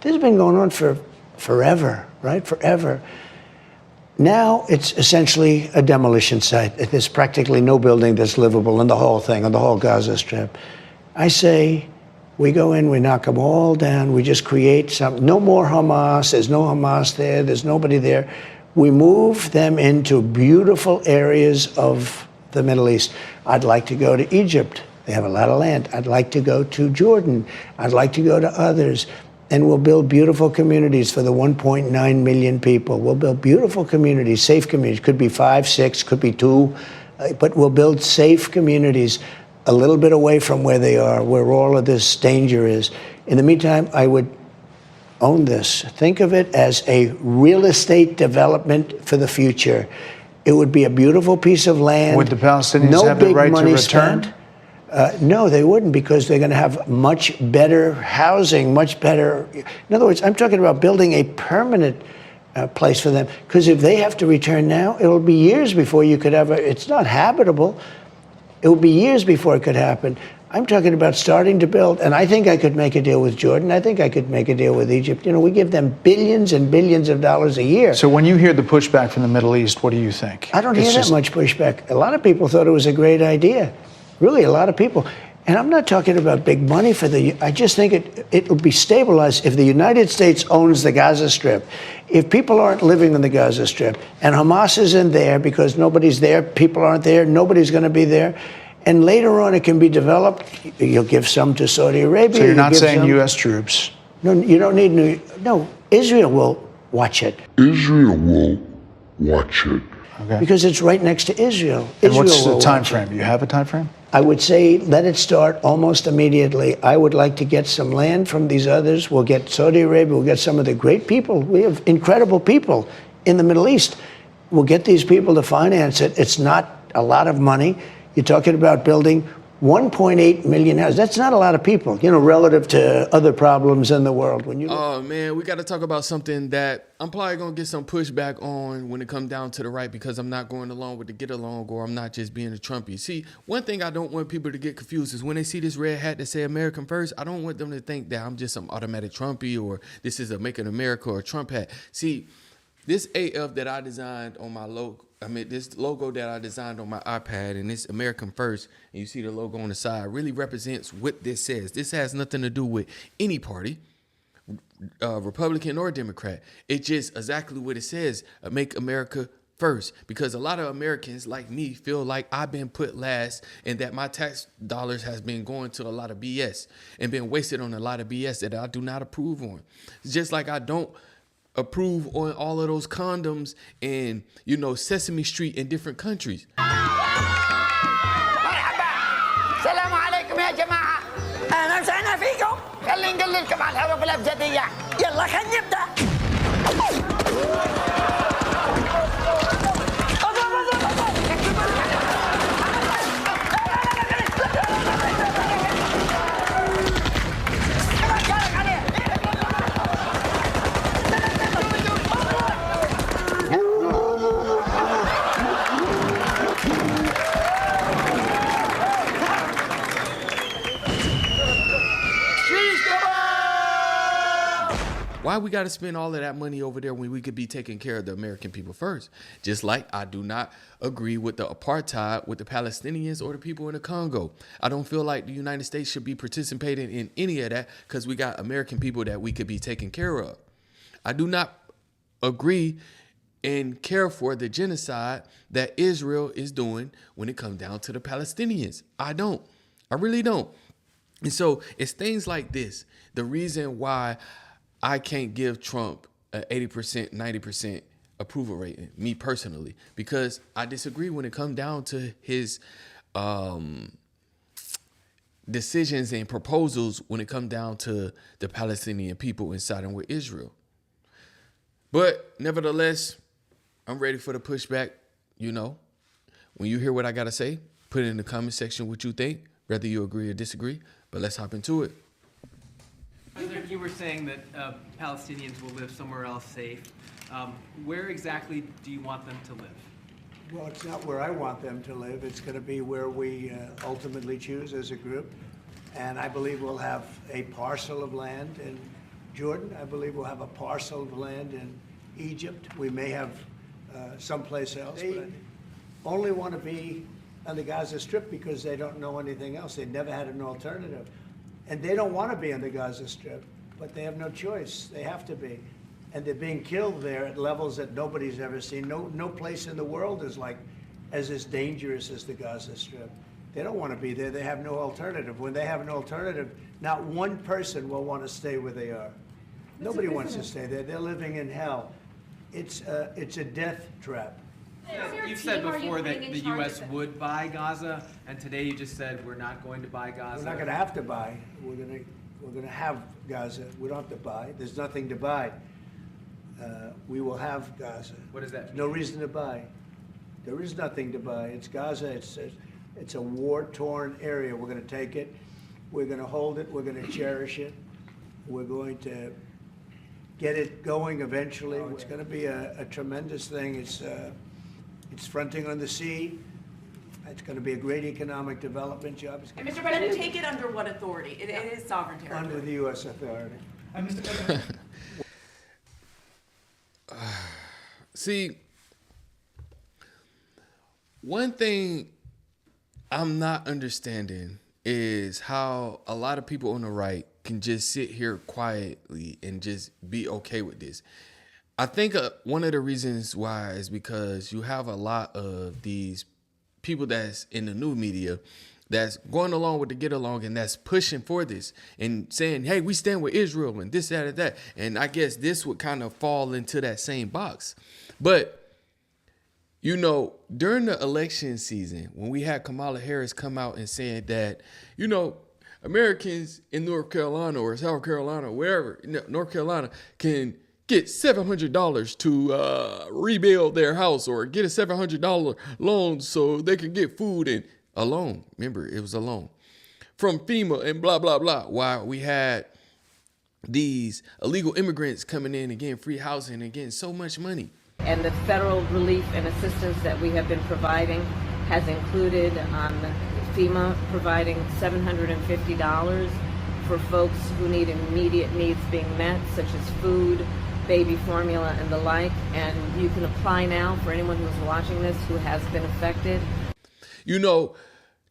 This has been going on for forever, right? Forever. Now it's essentially a demolition site. There's practically no building that's livable in the whole thing, on the whole Gaza Strip. I say we go in, we knock them all down, we just create some, no more Hamas, there's no Hamas there, there's nobody there. We move them into beautiful areas of the Middle East. I'd like to go to Egypt. They have a lot of land. I'd like to go to Jordan. I'd like to go to others. And we'll build beautiful communities for the 1.9 million people. We'll build beautiful communities, safe communities. Could be 5, 6, could be 2, but we'll build safe communities a little bit away from where they are, where all of this danger is. In the meantime, I would own this. Think of it as a real estate development for the future. It would be a beautiful piece of land. Would the Palestinians have the right to return? No, they wouldn't, because they're going to have much better housing, much better. In other words, I'm talking about building a permanent place for them. Because if they have to return now, it'll be years before you could ever. It's not habitable. It will be years before it could happen. I'm talking about starting to build, and I think I could make a deal with Jordan. I think I could make a deal with Egypt. You know, we give them billions and billions of dollars a year. So when you hear the pushback from the Middle East, what do you think? I don't hear that much pushback. A lot of people thought it was a great idea. Really, a lot of people. And I'm not talking about big money for I just think it'll be stabilized if the United States owns the Gaza Strip. If people aren't living in the Gaza Strip and Hamas isn't there because nobody's there, people aren't there, nobody's going to be there. And later on, it can be developed. You'll give some to Saudi Arabia. So you're not saying U.S. troops? No, you don't need no, Israel will watch it. Israel will watch it. Okay. Because it's right next to Israel. And what's the time frame? Do you have a time frame? I would say let it start almost immediately. I would like to get some land from these others. We'll get Saudi Arabia. We'll get some of the great people. We have incredible people in the Middle East. We'll get these people to finance it. It's not a lot of money. You're talking about building 1.8 million houses. That's not a lot of people, you know, relative to other problems in the world. When you oh, man, we got to talk about something that I'm probably going to get some pushback on when it comes down to the right, because I'm not going along with the get along, or I'm not just being a Trumpy. See, one thing I don't want people to get confused is when they see this red hat that say American first, I don't want them to think that I'm just some automatic Trumpy or this is a Making America or Trump hat. See, this AF that I designed on my logo, this logo that I designed on my iPad, and this American First, and you see the logo on the side, really represents what this says. This has nothing to do with any party, Republican or Democrat. It's just exactly what it says, make America first. Because a lot of Americans like me feel like I've been put last and that my tax dollars has been going to a lot of BS and been wasted on a lot of BS that I do not approve on. It's just like I don't approve on all of those condoms and, you know, Sesame Street in different countries. السلام عليكم يا جماعة، أهلا وسهلا فيكم. خلينا نقول لكم على الحروف الأبجدية. يلا خلينا نبدأ. Why we got to spend all of that money over there when we could be taking care of the American people first? Just like I do not agree with the apartheid with the Palestinians or the people in the Congo. I don't feel like the United States should be participating in any of that because we got American people that we could be taking care of. I do not agree and care for the genocide that Israel is doing when it comes down to the Palestinians. I don't. I really don't. And so it's things like this. The reason why I can't give Trump an 80%, 90% approval rating, me personally, because I disagree when it comes down to his decisions and proposals when it comes down to the Palestinian people and siding with Israel. But nevertheless, I'm ready for the pushback. You know, when you hear what I got to say, put it in the comment section what you think, whether you agree or disagree. But let's hop into it. You were saying that Palestinians will live somewhere else safe. Where exactly do you want them to live? Well, it's not where I want them to live. It's going to be where we ultimately choose as a group. And I believe we'll have a parcel of land in Jordan. I believe we'll have a parcel of land in Egypt. We may have someplace else. They only want to be on the Gaza Strip because they don't know anything else. They never had an alternative. And they don't want to be on the Gaza Strip, but they have no choice. They have to be. And they're being killed there at levels that nobody's ever seen. No place in the world is as dangerous as the Gaza Strip. They don't want to be there. They have no alternative. When they have an alternative, not one person will want to stay where they are. Nobody wants to stay there. They're living in hell. It's a death trap. You've said before that the U.S. would buy Gaza, and today you just said we're not going to buy Gaza. We're not going to have to buy. We're going to have Gaza. We don't have to buy. There's nothing to buy. We will have Gaza. What does that mean? No reason to buy. There is nothing to buy. It's Gaza. It's a war-torn area. We're going to take it. We're going to hold it. We're going to cherish it. We're going to get it going eventually. It's going to be a tremendous thing. It's fronting on the sea. It's going to be a great economic development job. And Mr. President, take it under what authority? It is sovereign territory. Under the U.S. authority. Mr. President. See, one thing I'm not understanding is how a lot of people on the right can just sit here quietly and just be okay with this. I think one of the reasons why is because you have a lot of these people that's in the new media that's going along with the get along and that's pushing for this and saying, hey, we stand with Israel and this, that, and that. And I guess this would kind of fall into that same box. But, you know, during the election season, when we had Kamala Harris come out and saying that, you know, Americans in North Carolina or South Carolina, or wherever, North Carolina, can get $700 to rebuild their house or get a $700 loan so they can get food and a loan. Remember, it was a loan from FEMA and blah, blah, blah. While we had these illegal immigrants coming in and getting free housing and getting so much money. And the federal relief and assistance that we have been providing has included FEMA providing $750 for folks who need immediate needs being met, such as food, baby formula, and the like. And you can apply now for anyone who's watching this who has been affected. You know,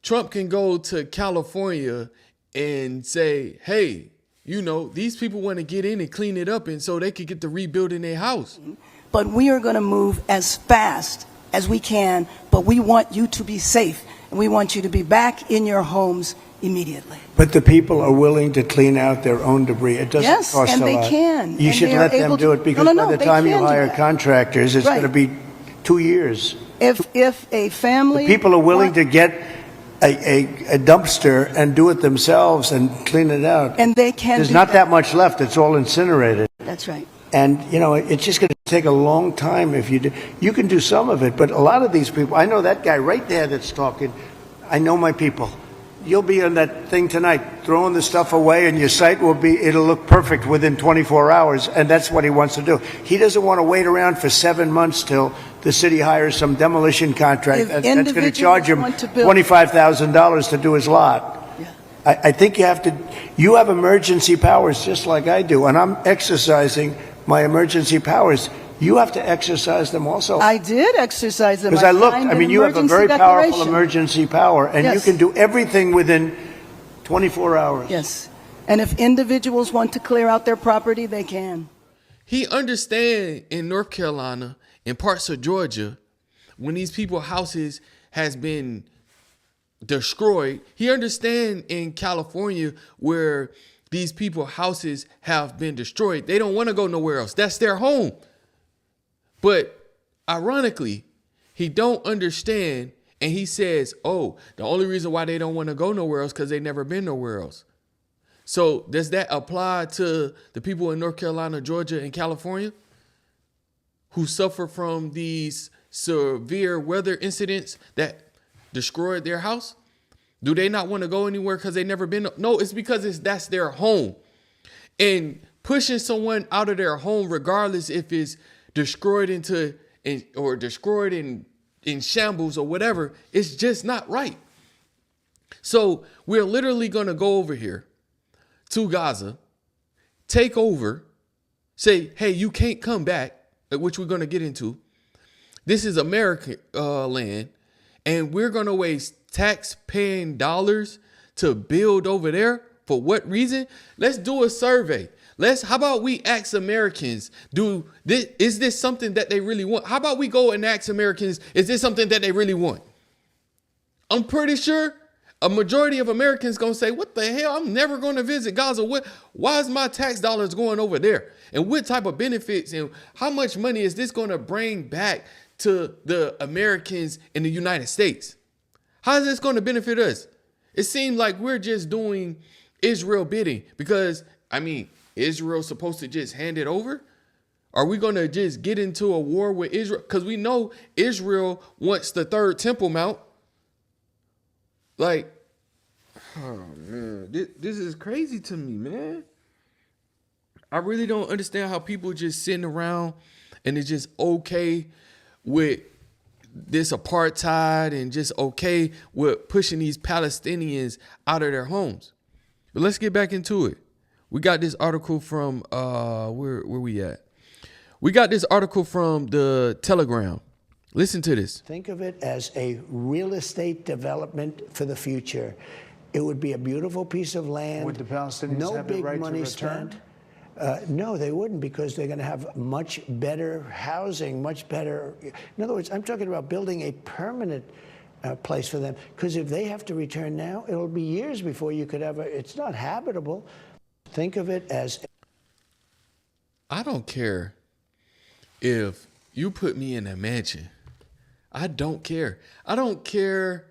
Trump can go to California and say, hey, you know, these people want to get in and clean it up and so they could get to rebuilding their house. But we are going to move as fast as we can, but we want you to be safe, and we want you to be back in your homes immediately. But the people are willing to clean out their own debris. It doesn't cost a lot. Yes, and they can. You should let them do it because by the time you hire contractors, it's going to be 2 years. If a family... People are willing to get a dumpster and do it themselves and clean it out. And they can. There's not that much left. It's all incinerated. That's right. And, you know, it's just going to take a long time if you do. You can do some of it, but a lot of these people, I know that guy right there that's talking. I know my people. You'll be on that thing tonight, throwing the stuff away, and your site it'll look perfect within 24 hours, and that's what he wants to do. He doesn't want to wait around for 7 months till the city hires some demolition contract that's going to charge him $25,000 to do his lot. Yeah. I think you have emergency powers just like I do, and I'm exercising my emergency powers. You have to exercise them also. I did exercise them. Because you have a very powerful emergency power, and you can do everything within 24 hours. Yes. And if individuals want to clear out their property, they can. He understands in North Carolina, in parts of Georgia, when these people's houses has been destroyed. He understands in California where these people's houses have been destroyed. They don't want to go nowhere else. That's their home. But ironically, he don't understand, and he says, oh, the only reason why they don't want to go nowhere else because they've never been nowhere else. So does that apply to the people in North Carolina, Georgia, and California who suffer from these severe weather incidents that destroyed their house? Do they not want to go anywhere because they've never been? No, it's because that's their home. And pushing someone out of their home, regardless if it's destroyed in shambles or whatever, it's just not right. So we're literally going to go over here to Gaza, take over, say, hey, you can't come back, which we're going to get into. This is American land, and we're going to waste tax-paying dollars to build over there. For what reason? Let's do a survey. How about we ask Americans, is this something that they really want? How about we go and ask Americans, is this something that they really want? I'm pretty sure a majority of Americans going to say, what the hell? I'm never going to visit Gaza. Why is my tax dollars going over there? And what type of benefits and how much money is this going to bring back to the Americans in the United States? How is this going to benefit us? It seems like we're just doing Israel bidding because, Israel's supposed to just hand it over? Are we going to just get into a war with Israel? Because we know Israel wants the third Temple Mount. Like, oh man, this is crazy to me, man. I really don't understand how people just sitting around and it's just okay with this apartheid and just okay with pushing these Palestinians out of their homes. But let's get back into it. We got this article from where we at? We got this article from the Telegram. Listen to this. Think of it as a real estate development for the future. It would be a beautiful piece of land. Would the Palestinians have the right to return? No, they wouldn't, because they're going to have much better housing, much better. In other words, I'm talking about building a permanent place for them. Because if they have to return now, it'll be years before you could ever. It's not habitable. Think of it as. I don't care if you put me in a mansion. I don't care. I don't care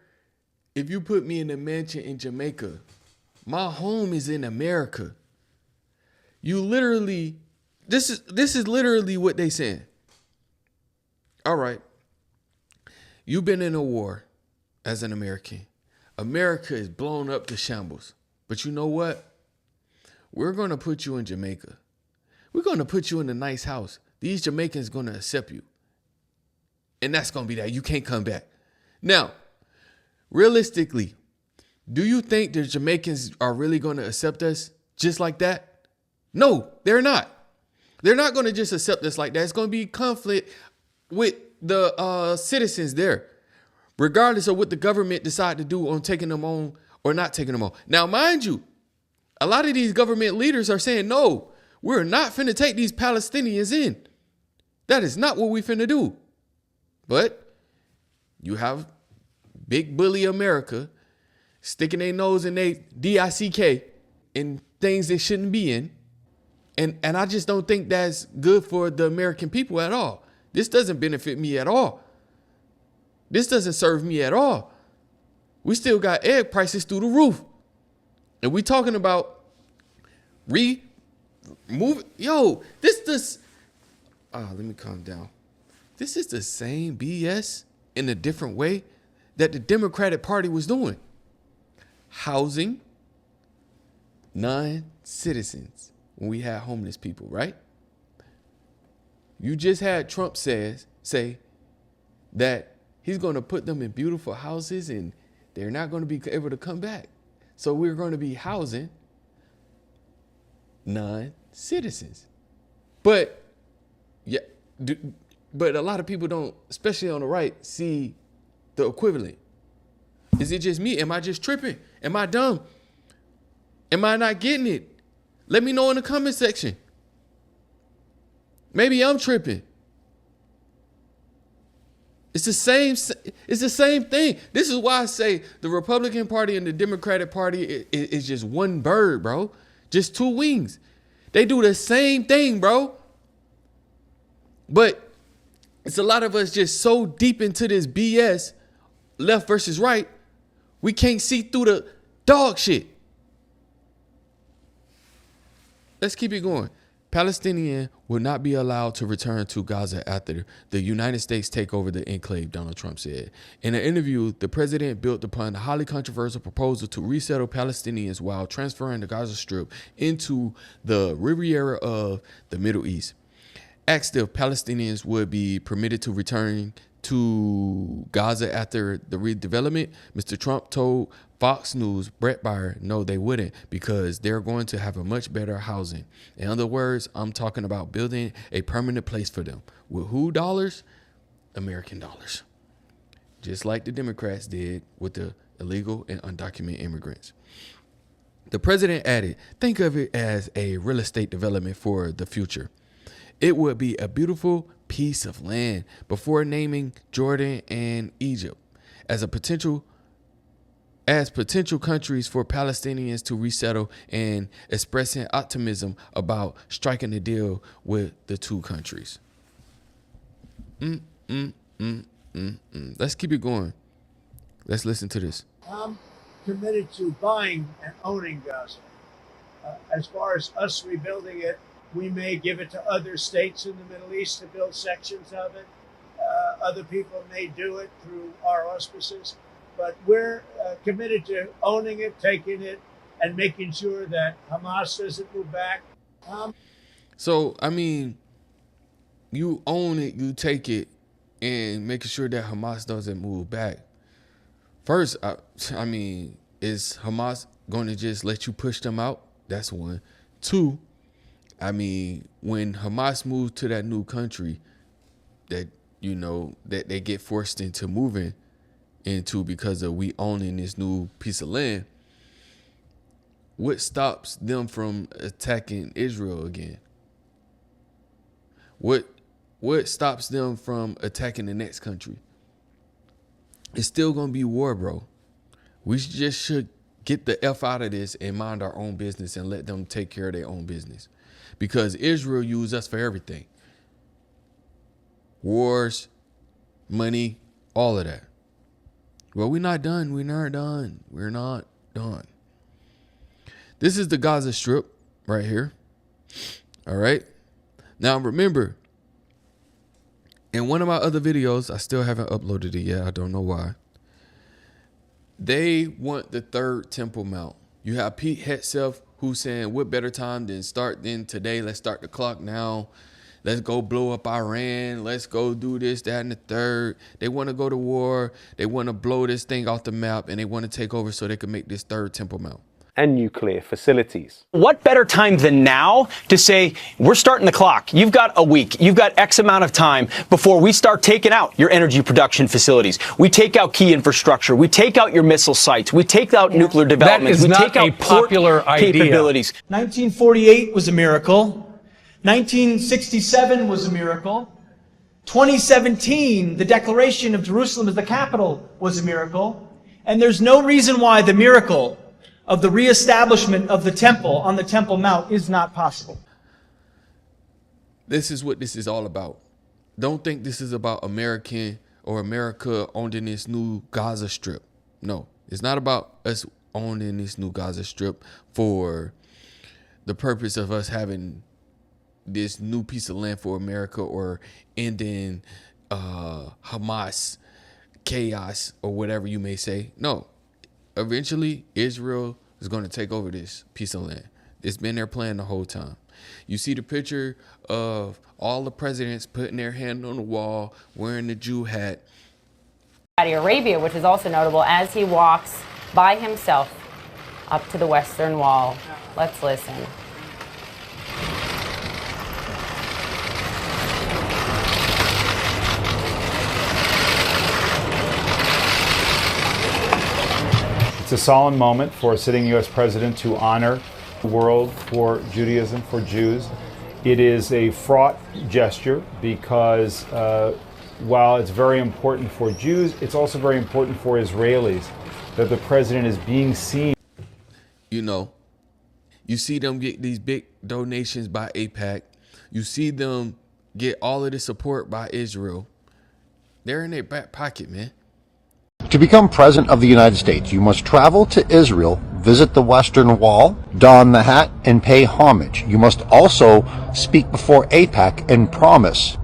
if you put me in a mansion in Jamaica. My home is in America. You literally, this is literally what they saying. All right. You've been in a war as an American. America is blown up to shambles. But you know what? We're going to put you in Jamaica. We're going to put you in a nice house. These Jamaicans going to accept you. And that's going to be that. You can't come back. Now, realistically, do you think the Jamaicans are really going to accept us just like that? No, they're not. They're not going to just accept us like that. It's going to be conflict with the citizens there, regardless of what the government decide to do on taking them on or not taking them on. Now, mind you, a lot of these government leaders are saying, no, we're not finna take these Palestinians in. That is not what we finna do. But you have big bully America sticking their nose in their DICK in things they shouldn't be in. And I just don't think that's good for the American people at all. This doesn't benefit me at all. This doesn't serve me at all. We still got egg prices through the roof. And we talking about let me calm down. This is the same BS in a different way that the Democratic Party was doing. Housing non-citizens when we had homeless people, right? You just had Trump say that he's going to put them in beautiful houses and they're not going to be able to come back. So we're going to be housing non-citizens. But a lot of people don't, especially on the right, see the equivalent. Is it just me? Am I just tripping? Am I dumb? Am I not getting it? Let me know in the comment section. Maybe I'm tripping. It's the same thing. This is why I say the Republican Party and the Democratic Party is just one bird, bro. Just two wings. They do the same thing, bro. But it's a lot of us just so deep into this BS, left versus right, we can't see through the dog shit. Let's keep it going. Palestinians will not be allowed to return to Gaza after the United States take over the enclave, Donald Trump said. In an interview, the president built upon the highly controversial proposal to resettle Palestinians while transferring the Gaza Strip into the Riviera of the Middle East. Asked if Palestinians would be permitted to return to Gaza after the redevelopment, Mr. Trump told Fox News, Brett Baier, no, they wouldn't, because they're going to have a much better housing. In other words, I'm talking about building a permanent place for them. With who dollars? American dollars. Just like the Democrats did with the illegal and undocumented immigrants. The president added, think of it as a real estate development for the future. It would be a beautiful piece of land, before naming Jordan and Egypt as potential countries for Palestinians to resettle, and expressing optimism about striking a deal with the two countries. Let's keep it going. Let's listen to this. I'm committed to buying and owning Gaza. As far as us rebuilding it, we may give it to other states in the Middle East to build sections of it. Other people may do it through our auspices. But we're committed to owning it, taking it, and making sure that Hamas doesn't move back. So, I mean, you own it, you take it, and making sure that Hamas doesn't move back. First, I mean, is Hamas going to just let you push them out? That's one. Two, I mean, when Hamas moves to that new country that, you know, that they get forced into moving into because of we owning this new piece of land, what stops them from attacking Israel again? What stops them from attacking the next country? It's still going to be war, bro. We just should get the F out of this and mind our own business and let them take care of their own business. Because Israel used us for everything. Wars, money, all of that. Well, we're not done. We're not done. We're not done. This is the Gaza Strip right here. All right. Now, remember, in one of my other videos, I still haven't uploaded it yet. I don't know why. They want the third Temple Mount. You have Pete Hegseth, who's saying, what better time than today? Let's start the clock now. Let's go blow up Iran. Let's go do this, that, and the third. They want to go to war. They want to blow this thing off the map, and they want to take over so they can make this third Temple Mount. And nuclear facilities. What better time than now to say, we're starting the clock. You've got a week. You've got X amount of time before we start taking out your energy production facilities. We take out key infrastructure. We take out your missile sites. We take out nuclear developments. That is we not take out a popular idea. Capabilities. 1948 was a miracle. 1967 was a miracle. 2017, the declaration of Jerusalem as the capital was a miracle. And there's no reason why the miracle of the reestablishment of the temple on the Temple Mount is not possible. This is what this is all about. Don't think this is about America owning this new Gaza Strip. No, it's not about us owning this new Gaza Strip for the purpose of us having this new piece of land for America or ending Hamas chaos or whatever you may say. No. Eventually, Israel is going to take over this piece of land. It's been their plan the whole time. You see the picture of all the presidents putting their hand on the wall, wearing the Jew hat. Saudi Arabia, which is also notable, as he walks by himself up to the Western Wall. Let's listen. It's a solemn moment for a sitting U.S. president to honor the world for Judaism, for Jews. It is a fraught gesture because while it's very important for Jews, it's also very important for Israelis that the president is being seen. You know, you see them get these big donations by AIPAC. You see them get all of the support by Israel. They're in their back pocket, man. To become president of the United States, you must travel to Israel, visit the Western Wall, don the hat, and pay homage. You must also speak before AIPAC and promise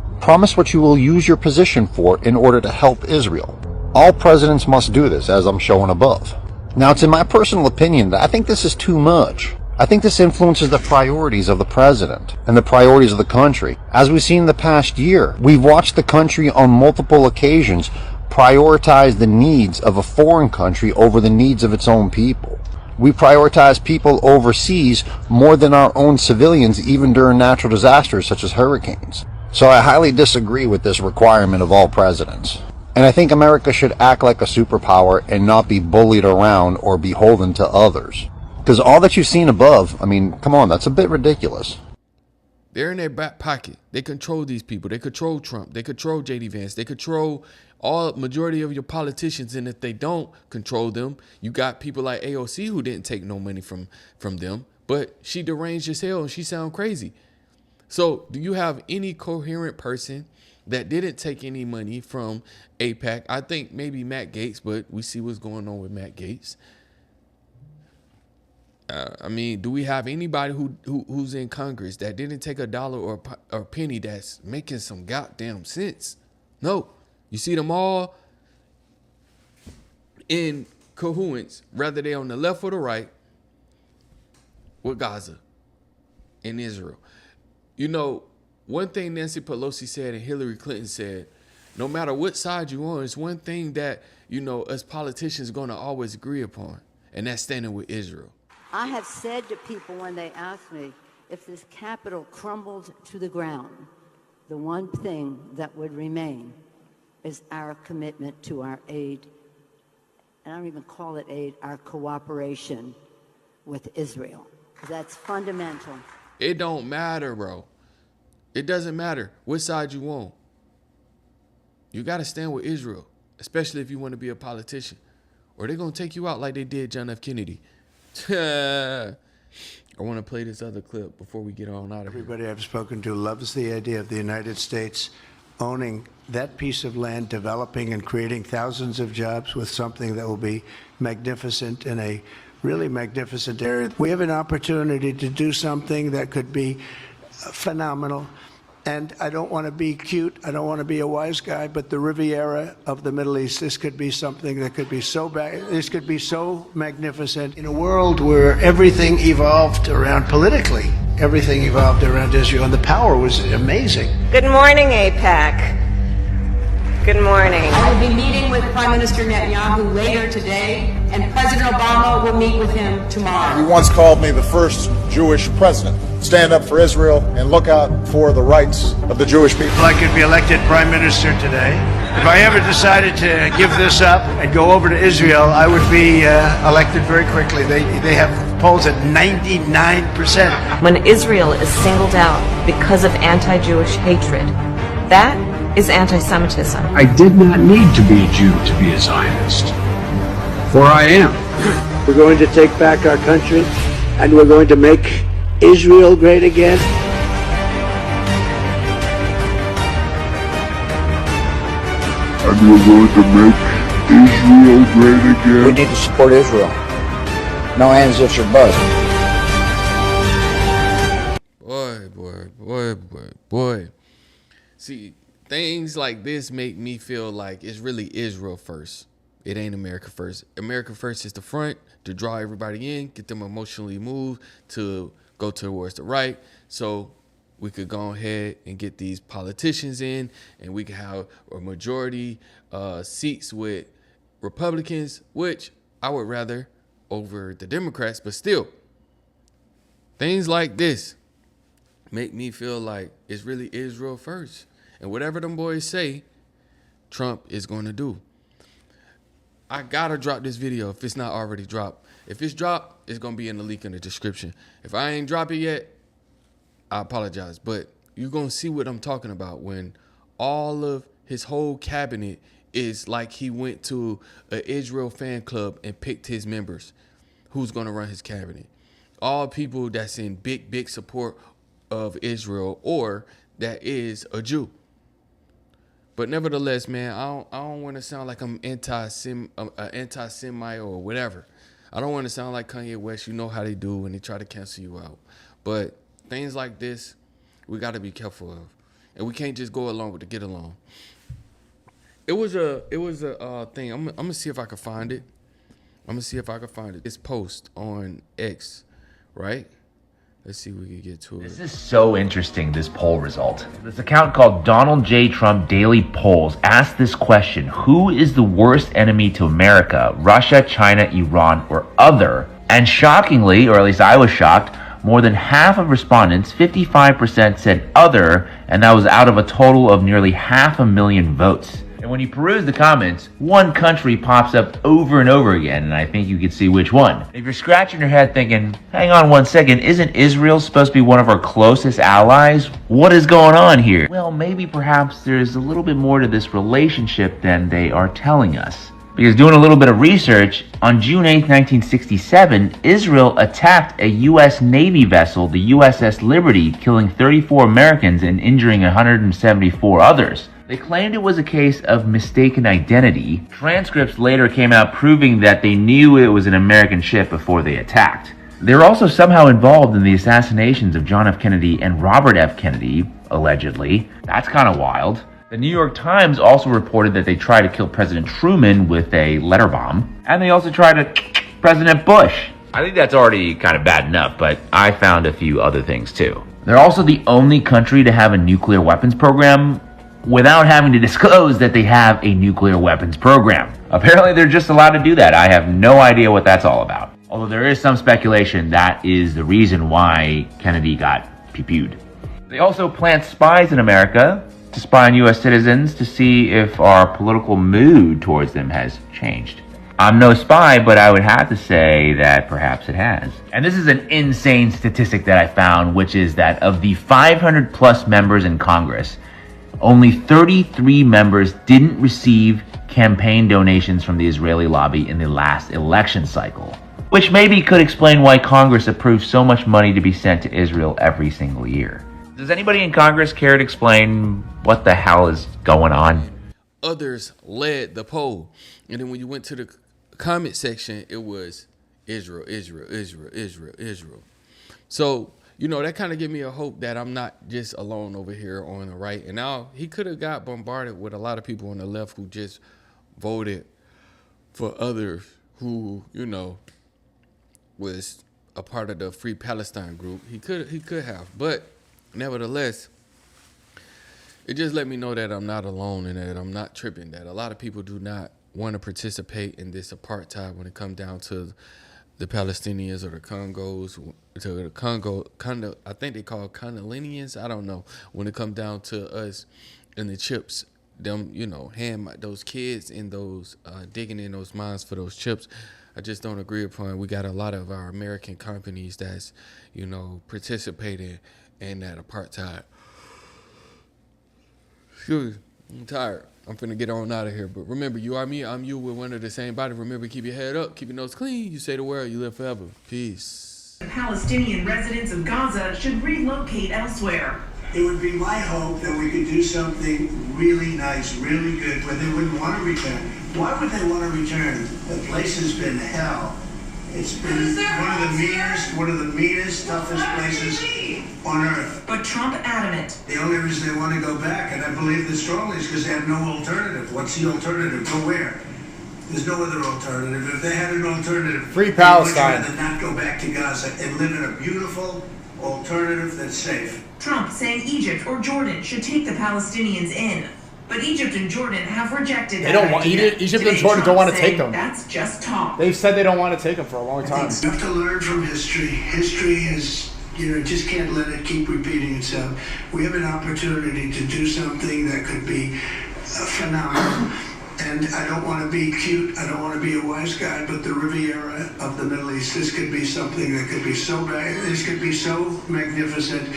what you will use your position for in order to help Israel. All presidents must do this, as I'm showing above. Now, it's in my personal opinion that I think this is too much. I think this influences the priorities of the president and the priorities of the country. As we've seen in the past year, we've watched the country on multiple occasions prioritize the needs of a foreign country over the needs of its own people. We prioritize people overseas more than our own civilians, even during natural disasters such as hurricanes. So I highly disagree with this requirement of all presidents. And I think America should act like a superpower and not be bullied around or beholden to others. Because all that you've seen above, I mean, come on, that's a bit ridiculous. They're in their back pocket. They control these people. They control Trump. They control J.D. Vance. They control majority of your politicians. And if they don't control them, you got people like AOC who didn't take no money from them, but she deranged as hell and she sound crazy. So do you have any coherent person that didn't take any money from AIPAC? I think maybe Matt Gaetz, but we see what's going on with Matt Gaetz. I mean, do we have anybody who's in Congress that didn't take a dollar or a penny that's making some goddamn sense? No. You see them all in cahoots, whether they're on the left or the right, with Gaza and Israel. You know, one thing Nancy Pelosi said and Hillary Clinton said, no matter what side you're on, it's one thing that, you know, us politicians are going to always agree upon, and that's standing with Israel. I have said to people when they ask me, if this Capitol crumbled to the ground, the one thing that would remain is our commitment to our aid, and I don't even call it aid, our cooperation with Israel. That's fundamental. It don't matter, bro. It doesn't matter what side you on. You got to stand with Israel, especially if you want to be a politician, or they're going to take you out like they did John F. Kennedy. I want to play this other clip before we get on out of here. Everybody I've spoken to loves the idea of the United States owning that piece of land, developing and creating thousands of jobs with something that will be magnificent in a really magnificent area. We have an opportunity to do something that could be phenomenal. And I don't want to be cute. I don't want to be a wise guy, but the Riviera of the Middle East, this could be something that could be so bad. This could be so magnificent in a world where everything evolved around politically. Everything evolved around Israel, and the power was amazing. Good morning, AIPAC. Good morning. I will be meeting with Prime Minister Netanyahu later today, and President Obama will meet with him tomorrow. He once called me the first Jewish president. Stand up for Israel and look out for the rights of the Jewish people. I could be elected prime minister today. If I ever decided to give this up and go over to Israel, I would be elected very quickly. They have polls at 99%. When Israel is singled out because of anti-Jewish hatred, that is anti-Semitism. I did not need to be a Jew to be a Zionist, for I am. We're going to take back our country, and we're going to make Israel great again. And we're going to make Israel great again. We need to support Israel. No hands, ifs, or buts. Boy. See, things like this make me feel like it's really Israel first. It ain't America first. America first is the front to draw everybody in, get them emotionally moved to go towards the right, so we could go ahead and get these politicians in, and we could have a majority seats with Republicans, which I would rather over the Democrats, but still, things like this make me feel like it's really Israel first. And whatever them boys say, Trump is going to do. I got to drop this video if it's not already dropped. If it's dropped, it's going to be in the link in the description. If I ain't dropped it yet, I apologize. But you're going to see what I'm talking about when all of his whole cabinet is like he went to an Israel fan club and picked his members. Who's going to run his cabinet? All people that's in big support of Israel or that is a Jew. But nevertheless, man, I don't want to sound like I'm anti-Semite or whatever. I don't want to sound like Kanye West. You know how they do when they try to cancel you out. But things like this, we got to be careful of, and we can't just go along with the get along. It was a thing. I'm gonna see if I can find it. This post on X right? Let's see if we can get to it. This is so interesting, this poll result. This account called Donald J. Trump Daily Polls asked this question: who is the worst enemy to America? Russia, China, Iran, or other? And shockingly, or at least I was shocked, more than half of respondents, 55%, said other, and that was out of a total of nearly 500,000 votes. And when you peruse the comments, one country pops up over and over again, and I think you can see which one. If you're scratching your head thinking, hang on one second, isn't Israel supposed to be one of our closest allies? What is going on here? Well, maybe perhaps there's a little bit more to this relationship than they are telling us. Because doing a little bit of research, on June 8, 1967, Israel attacked a U.S. Navy vessel, the USS Liberty, killing 34 Americans and injuring 174 others. They claimed it was a case of mistaken identity. Transcripts later came out proving that they knew it was an American ship before they attacked. They were also somehow involved in the assassinations of John F. Kennedy and Robert F. Kennedy, allegedly. That's kind of wild. The New York Times also reported that they tried to kill President Truman with a letter bomb, and they also tried to President Bush. I think that's already kind of bad enough, but I found a few other things too. They're also the only country to have a nuclear weapons program without having to disclose that they have a nuclear weapons program. Apparently they're just allowed to do that. I have no idea what that's all about. Although there is some speculation that is the reason why Kennedy got pew-pewed. They also plant spies in America to spy on U.S. citizens to see if our political mood towards them has changed. I'm no spy, but I would have to say that perhaps it has. And this is an insane statistic that I found, which is that of the 500 plus members in Congress, only 33 members didn't receive campaign donations from the Israeli lobby in the last election cycle, which maybe could explain why Congress approved so much money to be sent to Israel every single year. Does anybody in Congress care to explain what the hell is going on? Others led the poll. And then when you went to the comment section, it was Israel, Israel, Israel, Israel, Israel. So, you know, that kind of gave me a hope that I'm not just alone over here on the right. And now he could have got bombarded with a lot of people on the left who just voted for others who, you know, was a part of the Free Palestine group. He could have, but nevertheless, it just let me know that I'm not alone and that I'm not tripping, that a lot of people do not want to participate in this apartheid when it comes down to the Palestinians or the Congos, to the Congo, I think they call Congolinians, I don't know, when it comes down to us and the chips, them, you know, hand those kids in those, digging in those mines for those chips. I just don't agree upon. We got a lot of our American companies that's, you know, participating in that apartheid. Excuse me, I'm tired. I'm finna get on out of here. But remember, you are me, I'm you, we're one of the same body. Remember, keep your head up, keep your nose clean. You say the word, you live forever. Peace. The Palestinian residents of Gaza should relocate elsewhere. It would be my hope that we could do something really nice, really good, where they wouldn't want to return. Why would they want to return? The place has been hell. It's been one of the meanest, toughest places on earth. But Trump adamant. The only reason they want to go back, and I believe this strongly, is because they have no alternative. What's the alternative? Go where? There's no other alternative. If they had an alternative, Free Palestine. They would rather not go back to Gaza and live in a beautiful alternative that's safe. Trump saying Egypt or Jordan should take the Palestinians in. But Egypt and Jordan have rejected that. They don't want Egypt and Jordan don't want to take them. That's just talk. They've said they don't want to take them for a long time. You have to learn from history. History is, you know, just can't let it keep repeating itself. We have an opportunity to do something that could be phenomenal. And I don't want to be cute, I don't want to be a wise guy, but the Riviera of the Middle East, this could be something that could be so bad, this could be so magnificent.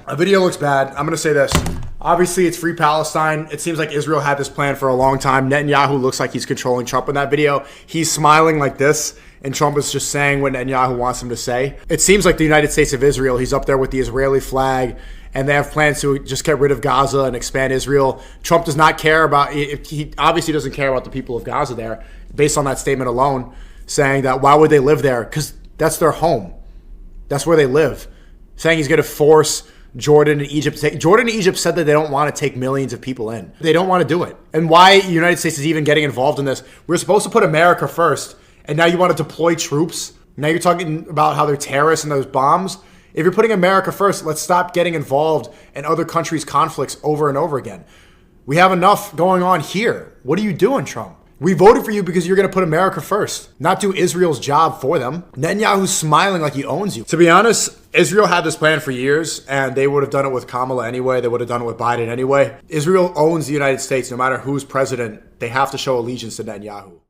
A video looks bad. I'm going to say this. Obviously, it's Free Palestine. It seems like Israel had this plan for a long time. Netanyahu looks like he's controlling Trump in that video. He's smiling like this, and Trump is just saying what Netanyahu wants him to say. It seems like the United States of Israel, he's up there with the Israeli flag, and they have plans to just get rid of Gaza and expand Israel. Trump does not care about, he obviously doesn't care about the people of Gaza there, based on that statement alone, saying that why would they live there? Because that's their home. That's where they live. Saying he's going to force Jordan and Egypt to take. Jordan and Egypt said that they don't want to take millions of people in. They don't want to do it. And why the United States is even getting involved in this? We're supposed to put America first, and now you want to deploy troops? Now you're talking about how they're terrorists and those bombs. If you're putting America first, let's stop getting involved in other countries' conflicts over and over again. We have enough going on here. What are you doing, Trump? We voted for you because you're going to put America first, not do Israel's job for them. Netanyahu's smiling like he owns you. To be honest, Israel had this plan for years, and they would have done it with Kamala anyway. They would have done it with Biden anyway. Israel owns the United States. No matter who's president, they have to show allegiance to Netanyahu.